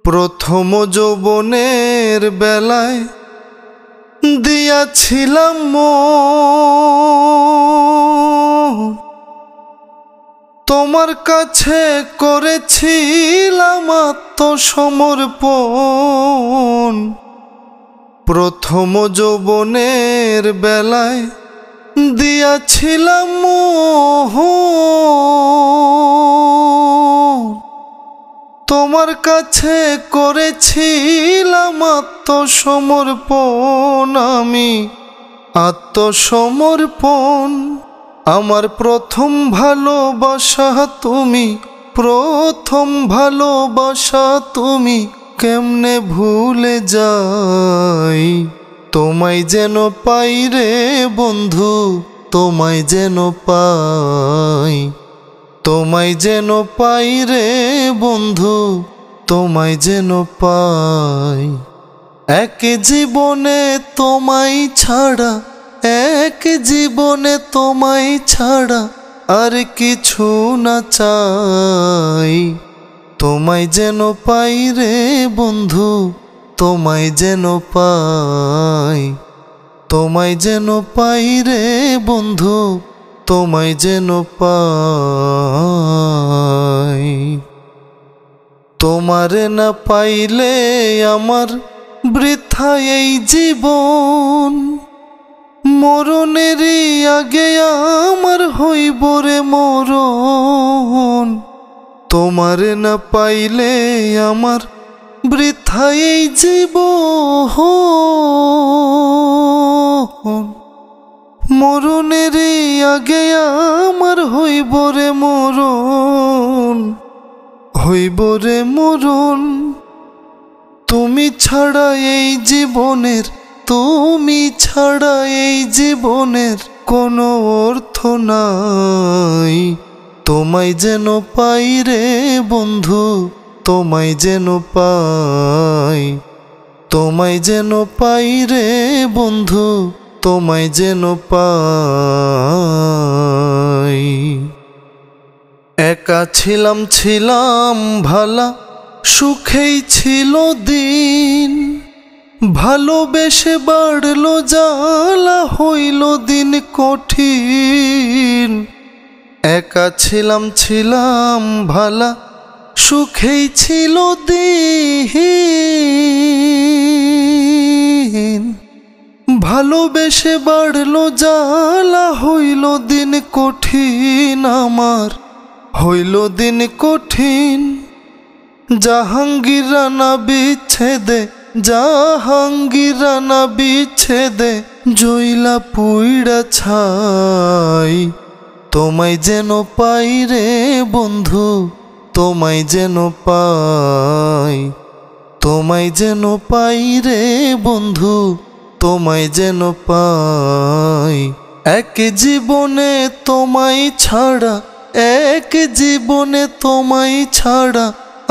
প্রথম যৌবনের বেলায় দিয়াছিলাম তোমার কাছে করেছিলাম আত্মসমর্পণ। প্রথম যৌবনের বেলায় দিয়াছিলাম তোমার কাছে করেছিলাম আত্মসমর্পণ। আমি আত্মসমর্পণ। আমার প্রথম ভালোবাসা তুমি, প্রথম ভালোবাসা তুমি, কেমনে ভুলে যাই। তোমায় যেন পাই রে বন্ধু, তোমায় যেন পাই, তোমায় যেন পাই রে বন্ধু, তোমায় যেন পাই। এক জীবনে তোমায় ছাড়া, এক জীবনে তোমায় ছাড়া আর কিছু না চাই। তোমায় যেন পাই রে বন্ধু, তোমায় যেন পাই, তোমায় যেন পাই রে বন্ধু, তোমায় যেন পাই। তোমারে না পাইলে আমার বৃথা এই জীবন, মরণেরই আগে আমার হইব রে মরণ। তোমারে না পাইলে আমার বৃথা এই জীবন, মরণেরই আগে আমার হইব রে মরণ, হইব রে মরণ। তুমি ছাড়া এই জীবনের, তুমি ছাড়া এই জীবনের কোনো অর্থ নাই। তোমায় যেন পাই রে বন্ধু, তোমায় যেন পাই, তোমায় যেন পাই রে বন্ধু, তোমায় যেন পাই। একা ছিলাম ছিলাম ভালা, সুখেই ছিল দিন, ভালোবেসে বাড়লো জ্বালা, হইল দিন কঠিন। একা ছিলাম ছিলাম ভালা, সুখেই ছিল দিন, ভালোবেসে বাড়লো জ্বালা, হইল দিন কঠিন। আমার হইল দিন কঠিন। জাহাঙ্গীর রানা বিচ্ছেদে, জাহাঙ্গীর রানা বিচ্ছেদে জইলা পুইড়া ছাই। তোমায় যেন পাই রে বন্ধু, তোমায় যেন পাই, তোমায় যেন পাই রে বন্ধু, তোমায় যেন পাই। এক জীবনে তোমায় ছাড়া, এক জীবনে তোমায় ছাড়া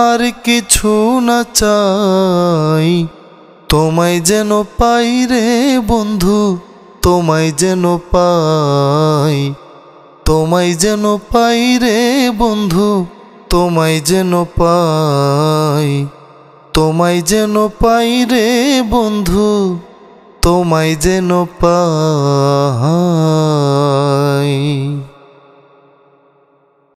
আর কিছু না চাই। তোমায় যেন পাই রে বন্ধু, তোমায় যেন পাই, তোমায় যেন পাই রে বন্ধু, তোমায় যেন পাই, তোমায় যেন পাই রে বন্ধু, তোমায় যেন পাই।